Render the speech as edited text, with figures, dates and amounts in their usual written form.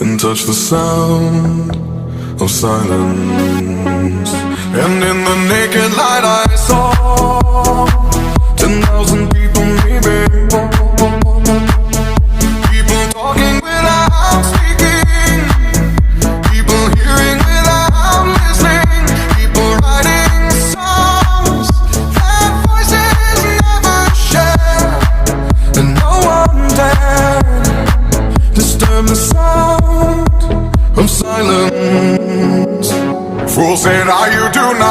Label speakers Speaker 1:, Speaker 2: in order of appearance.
Speaker 1: and touch the sound of silence. And in the naked light I saw 10,000 people, maybe. People talking without speaking, people hearing without listening, people writing songs that voices never share, and no one dared disturb the sound of silence. Fool said, are you do not